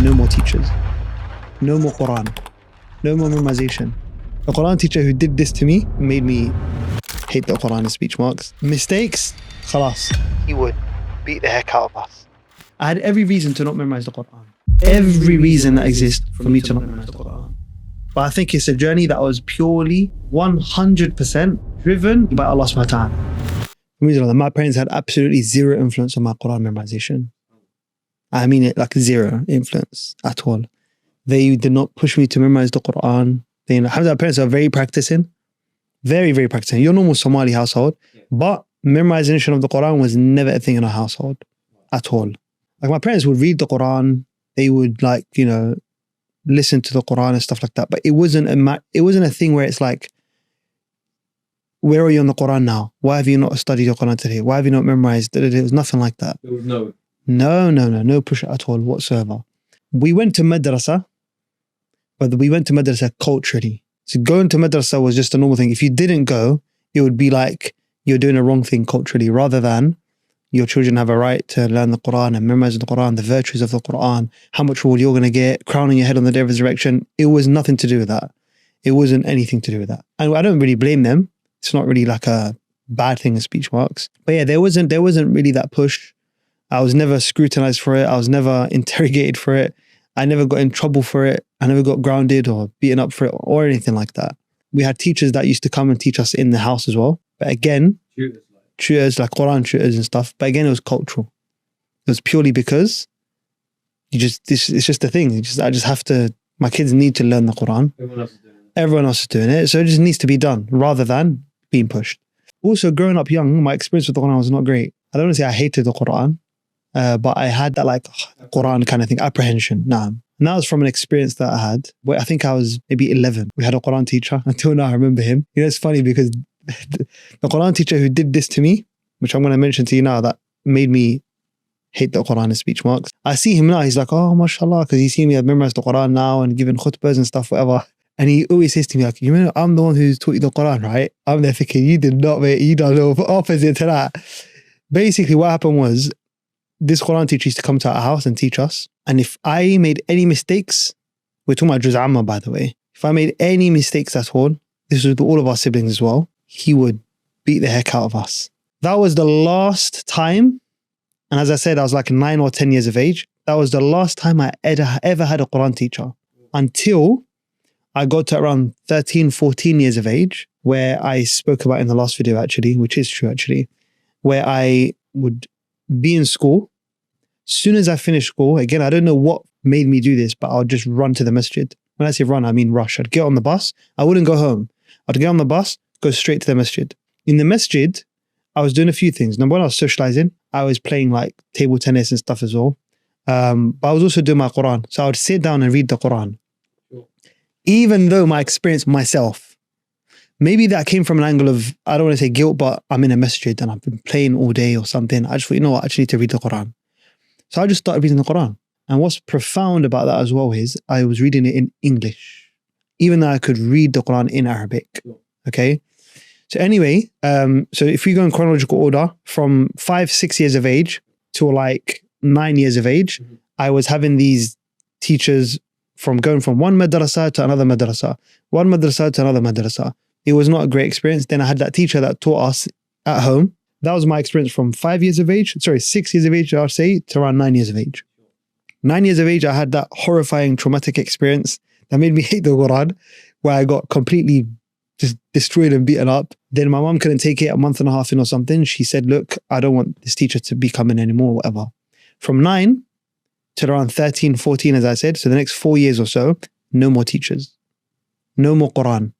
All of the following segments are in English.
no more teachers, no more Qur'an, no more memorization. The Qur'an teacher who did this to me made me hate the Qur'an in speech marks. Mistakes, khalas, he would beat the heck out of us. I had every reason to not memorize the Qur'an. Every reason that exists for me to not memorize the Qur'an. But I think it's a journey that was purely 100% driven by Allah subhanahu wa ta'ala. My parents had absolutely zero influence on my Qur'an memorization. I mean it, like zero influence at all. They did not push me to memorize the Qur'an. Alhamdulillah, parents are very practicing. Very, very practicing. Your normal Somali household. But memorization of the Qur'an was never a thing in our household at all. Like my parents would read the Qur'an. They would listen to the Qur'an and stuff like that. But it wasn't a thing where it's like, where are you on the Qur'an now? Why have you not studied the Qur'an today? Why have you not memorized? It was nothing like that. There was no push at all whatsoever. We went to madrasa, but we went to madrasa culturally. So going to madrasa was just a normal thing. If you didn't go, it would be like you're doing a wrong thing culturally, rather than your children have a right to learn the Qur'an and memorize the Qur'an, the virtues of the Qur'an, how much reward you're going to get, crowning your head on the day of resurrection. It was nothing to do with that. It wasn't anything to do with that. And I don't really blame them. It's not really like a bad thing in speech marks. But yeah, there wasn't really that push. I was never scrutinized for it. I was never interrogated for it. I never got in trouble for it. I never got grounded or beaten up for it or anything like that. We had teachers that used to come and teach us in the house as well. But again, tutors like Quran tutors and stuff. But again, it was cultural. It was purely because it's just a thing. I just have to, my kids need to learn the Quran. Everyone else is doing it. So it just needs to be done rather than being pushed. Also, growing up young, my experience with the Quran was not great. I don't want to say I hated the Quran, but I had that Quran kind of thing, apprehension. Nah. And that was from an experience that I had where I think I was maybe 11. We had a Quran teacher. Until now, I remember him. It's funny because the Quran teacher who did this to me, which I'm going to mention to you now, that made me hate the Quran in speech marks. I see him now. He's like, oh, mashallah, because he's seen me have memorized the Quran now and given khutbahs and stuff, whatever. And he always says to me, like, you know, I'm the one who's taught you the Quran, right? I'm there thinking, you did not, mate. You don't know, opposite to that. Basically, what happened was, this Quran teacher used to come to our house and teach us. And if I made any mistakes, we're talking about Juz Amma, by the way. If I made any mistakes at all, this was with all of our siblings as well, he would beat the heck out of us. That was the last time, and as I said, I was like 9 or 10 years of age. That was the last time I ever had a Quran teacher, until I got to around 13, 14 years of age, where I spoke about in the last video actually, which is true actually, where I would be in school. As soon as I finished school, again, I don't know what made me do this, but I'll just run to the masjid. When I say run, I mean rush. I'd get on the bus. I wouldn't go home. I'd get on the bus, go straight to the masjid. In the masjid, I was doing a few things. Number one, I was socializing. I was playing like table tennis and stuff as well. But I was also doing my Quran. So I would sit down and read the Quran. Even though my experience myself, maybe that came from an angle of, I don't want to say guilt, but I'm in a masjid and I've been playing all day or something. I just thought, you know what, I actually need to read the Quran. So I just started reading the Quran. And what's profound about that as well is I was reading it in English, even though I could read the Quran in Arabic. Okay. So anyway, so if we go in chronological order, from 5, 6 years of age to like 9 years of age, I was having these teachers going from one madrasa to another madrasa, one madrasa to another madrasa. It was not a great experience. Then I had that teacher that taught us at home. That was my experience from 6 years of age, I'll say, to around 9 years of age. 9 years of age, I had that horrifying traumatic experience that made me hate the Quran, where I got completely just destroyed and beaten up. Then my mom couldn't take it, a month and a half in or something. She said, look, I don't want this teacher to be coming anymore, whatever. From 9 to around 13, 14, as I said, so the next 4 years or so, no more teachers, no more Quran,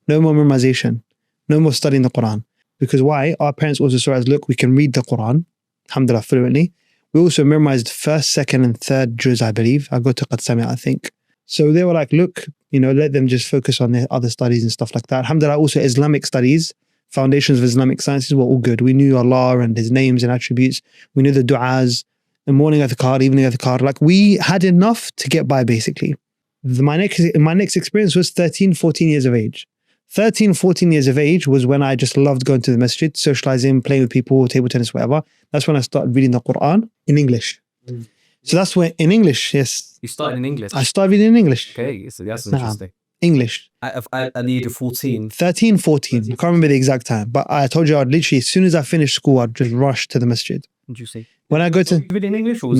no more memorization, no more studying the Quran. Because why? Our parents also saw us, look, we can read the Quran, alhamdulillah, fluently. We also memorized 1st, 2nd, and 3rd juz, I believe. I go to Qad Sami', I think. So they were like, look, you know, let them just focus on their other studies and stuff like that. Alhamdulillah, also Islamic studies, foundations of Islamic sciences were all good. We knew Allah and His names and attributes. We knew the du'as, the morning adhkar, evening adhkar. Like we had enough to get by, basically. My next experience was 13, 14 years of age. 13, 14 years of age was when I just loved going to the masjid, socializing, playing with people, table tennis, whatever. That's when I started reading the Quran in English. So that's when, in English, yes. You started in English? I started reading in English. Okay, so that's interesting. English. At the age of 14? 13, 14. I can't remember the exact time. But I told you I'd literally, as soon as I finished school, I'd just rush to the masjid. What did you say? When I go to... You read in English or was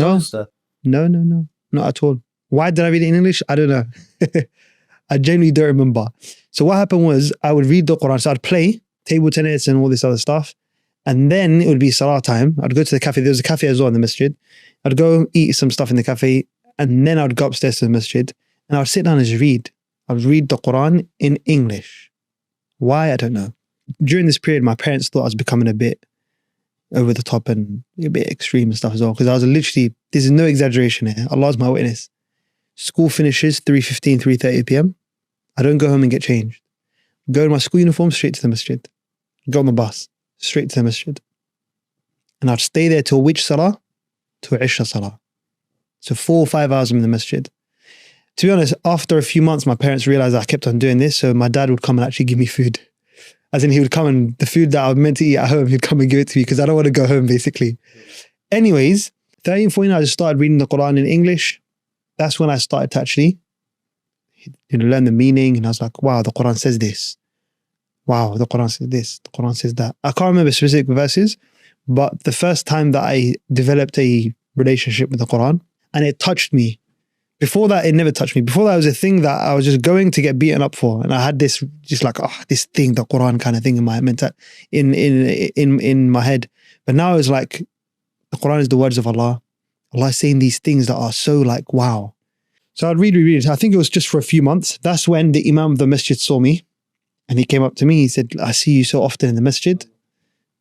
No. No. Not at all. Why did I read it in English? I don't know. I genuinely don't remember. So what happened was I would read the Quran. So I'd play table tennis and all this other stuff. And then it would be salah time. I'd go to the cafe. There was a cafe as well in the masjid. I'd go eat some stuff in the cafe. And then I'd go upstairs to the masjid. And I would sit down and just read. I would read the Quran in English. Why? I don't know. During this period, my parents thought I was becoming a bit over the top and a bit extreme and stuff as well. Because I was literally, this is no exaggeration here. Allah's my witness. School finishes 3:15, 3:30 p.m. I don't go home and get changed. Go in my school uniform, straight to the masjid. Go on the bus, straight to the masjid. And I'd stay there till which salah? Till Isha salah. So 4 or 5 hours I'm in the masjid. To be honest, after a few months, my parents realized I kept on doing this. So my dad would come and actually give me food. As in, he would come and the food that I was meant to eat at home, he'd come and give it to me because I don't want to go home, basically. Anyways, 13, 14, I just started reading the Quran in English. That's when I started to actually learn the meaning. And I was like, wow, the Quran says this. Wow, the Quran says this. The Quran says that. I can't remember specific verses, but the first time that I developed a relationship with the Quran and it touched me. Before that, it never touched me. Before that, it was a thing that I was just going to get beaten up for. And I had this, just like, this thing, the Quran kind of thing in my in my head. But now it's like, the Quran is the words of Allah. Allah is saying these things that are so like, wow. So I'd read it. I think it was just for a few months. That's when the Imam of the masjid saw me. And he came up to me. He said, I see you so often in the masjid.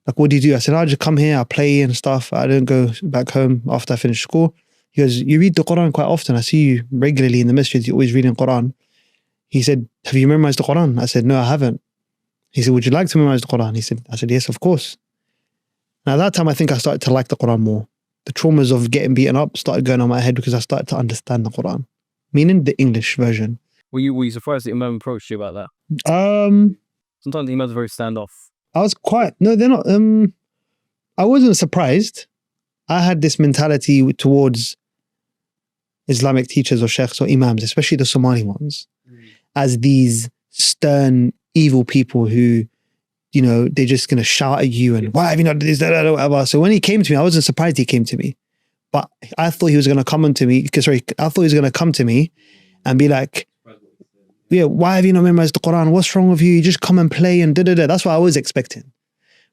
Like, what do you do? I said, I just come here, I play and stuff. I don't go back home after I finish school. He goes, you read the Quran quite often. I see you regularly in the masjid. You're always reading Quran. He said, have you memorized the Quran? I said, no, I haven't. He said, would you like to memorize the Quran? I said, yes, of course. Now, at that time, I think I started to like the Quran more. The traumas of getting beaten up started going on my head because I started to understand the Quran, meaning the English version. Were you surprised that Imam approached you about that? Sometimes the Imams are very standoff. I was quite, no, they're not. I wasn't surprised. I had this mentality towards Islamic teachers or sheikhs or imams, especially the Somali ones, as these stern, evil people who, they're just going to shout at you and why have you not done this, whatever. So when he came to me, I wasn't surprised he came to me. But I thought he was going to come to me, I thought he was going to come to me and be like, yeah, why have you not memorized the Quran? What's wrong with you? You just come and play and da-da-da. That's what I was expecting.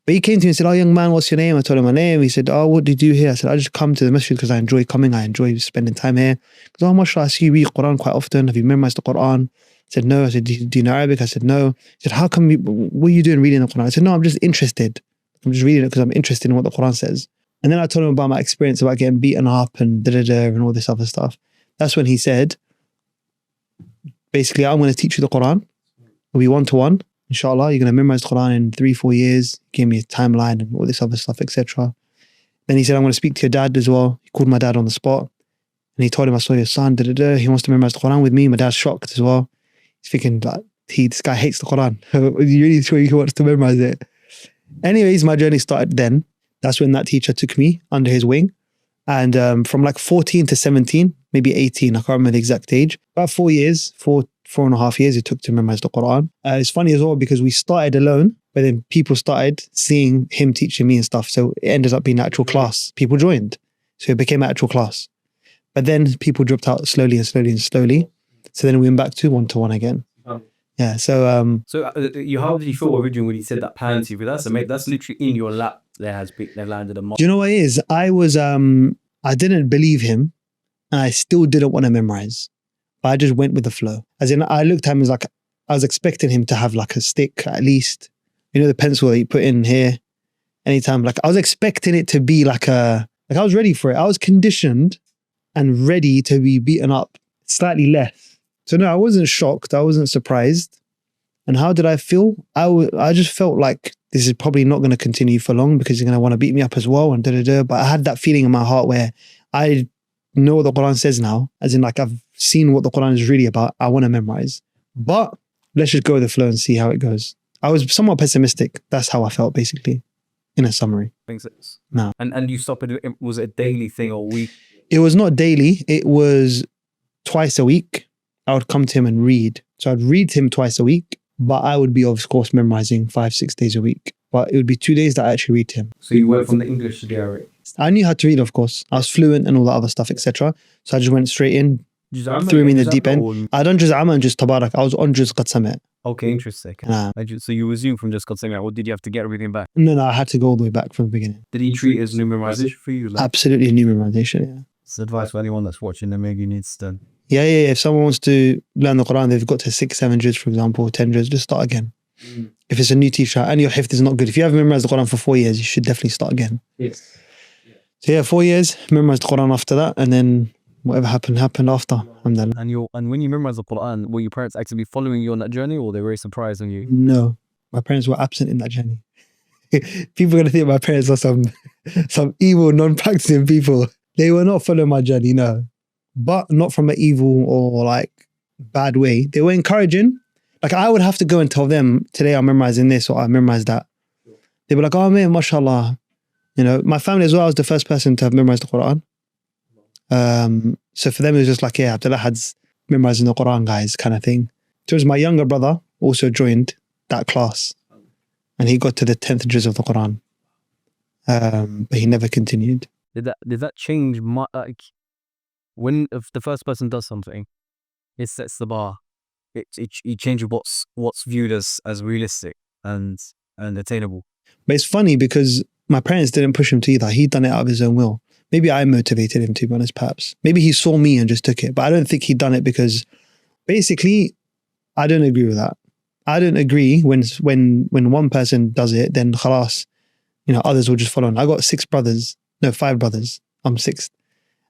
But he came to me and said, oh, young man, what's your name? I told him my name. He said, oh, what do you do here? I said, I just come to the masjid because I enjoy coming. I enjoy spending time here. He goes, oh, mashallah, I see you read Quran quite often. Have you memorized the Quran? I said, no. I said, do you know Arabic? I said, no. He said, what are you doing reading the Quran? I said, no, I'm just interested. I'm just reading it because I'm interested in what the Quran says. And then I told him about my experience about getting beaten up and da-da-da and all this other stuff. That's when he said, basically, I'm going to teach you the Quran. It'll be one-to-one. Inshallah, you're going to memorize the Quran in 3-4 years. He gave me a timeline and all this other stuff, etc. Then he said, I'm going to speak to your dad as well. He called my dad on the spot. And he told him, I saw your son, da-da-da. He wants to memorize the Quran with me. My dad's shocked as well. He's thinking, like, this guy hates the Quran. Are you really sure he wants to memorize it? Anyways, my journey started then. That's when that teacher took me under his wing. And from like 14 to 17, maybe 18, I can't remember the exact age, about 4 years, 4.5 years it took to memorize the Quran. It's funny as well because we started alone, but then people started seeing him teaching me and stuff. So it ended up being an actual class. People joined. So it became an actual class. But then people dropped out slowly and slowly and slowly. So then we went back to one-to-one again. Yeah, so... how did you feel originally when he said that plan to you? That's literally in your lap. There landed a mark. Do you know what it is? I didn't believe him and I still didn't want to memorize. But I just went with the flow. As in, I looked at him as like, I was expecting him to have like a stick at least. You know, the pencil that you put in here anytime. Like I was expecting it to be like I was ready for it. I was conditioned and ready to be beaten up slightly less. So no, I wasn't shocked. I wasn't surprised. And how did I feel? I just felt like this is probably not going to continue for long because you're going to want to beat me up as well and da-da-da. But I had that feeling in my heart where I know what the Quran says now, as in like I've seen what the Quran is really about. I want to memorize. But let's just go with the flow and see how it goes. I was somewhat pessimistic. That's how I felt basically, in a summary. Makes sense. No. And you stopped it, was it a daily thing or week? It was not daily. It was twice a week. I would come to him and read. So I'd read to him twice a week, but I would be, of course, memorizing 5-6 days a week. But it would be 2 days that I actually read to him. So you went from the English to the Arabic. I knew how to read, of course. I was fluent and all that other stuff, etc. So I just went straight in, Juz Amma, threw me in the Juz deep Amma, end. I done Juz Amma and Juz Tabarak. I was on Juz Qad Sami'. Okay, interesting. So you resumed from just Qad Sami', or did you have to get everything back? No, I had to go all the way back from the beginning. Did he treat it as new memorization for you? Like, Absolutely new memorization, yeah. it's advice for anyone that's watching that maybe needs to. Yeah. If someone wants to learn the Quran, they've got to 6-7 juz, for example, 10 juz, just start again. If it's a new teacher and your hifz is not good, if you haven't memorized the Quran for 4 years, you should definitely start again. Yes. So yeah, 4 years, memorized the Quran after that, and then whatever happened after. Alhamdulillah. And when you memorized the Quran, were your parents actively following you on that journey, or they were very surprised on you? No, my parents were absent in that journey. People are going to think my parents are some evil, non-practicing people. They were not following my journey, no. But not from an evil or like bad way. They were encouraging. Like I would have to go and tell them, today I'm memorizing this or I memorized that. They were like, oh man, mashallah. You know, my family as well, I was the first person to have memorized the Quran. So for them, it was just like, yeah, Abdullah had's memorizing the Quran, guys, kind of thing. So it was my younger brother also joined that class. And he got to the 10th juz of the Quran. But he never continued. Did that change like when if the first person does something, it sets the bar. It changes what's viewed as realistic and attainable. But it's funny because my parents didn't push him to either. He'd done it out of his own will. Maybe I motivated him, to be honest, perhaps. Maybe he saw me and just took it. But I don't think he'd done it because basically, I don't agree with that. I don't agree when one person does it, then khalas, you know, others will just follow on. I got 5 brothers. I'm 6th.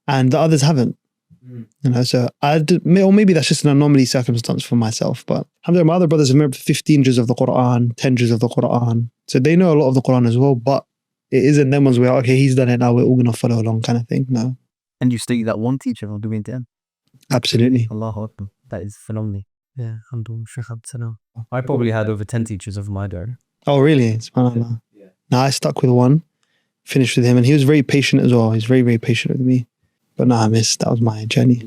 And the others haven't. You know, so or maybe that's just an anomaly circumstance for myself. But alhamdulillah, my other brothers have memorized 15 juz of the Quran, 10 juz of the Quran. So they know a lot of the Quran as well, but it isn't them ones where, okay, he's done it now, we're all going to follow along kind of thing. No. And you study that one teacher from doing 10? Absolutely. Allahu Akbar. That is phenomenal. Yeah, I probably had over 10 teachers of my day. Oh, really? SubhanAllah. Yeah. Now I stuck with one, finished with him, and he was very patient as well. He's very, very patient with me. But no, I missed. That was my journey.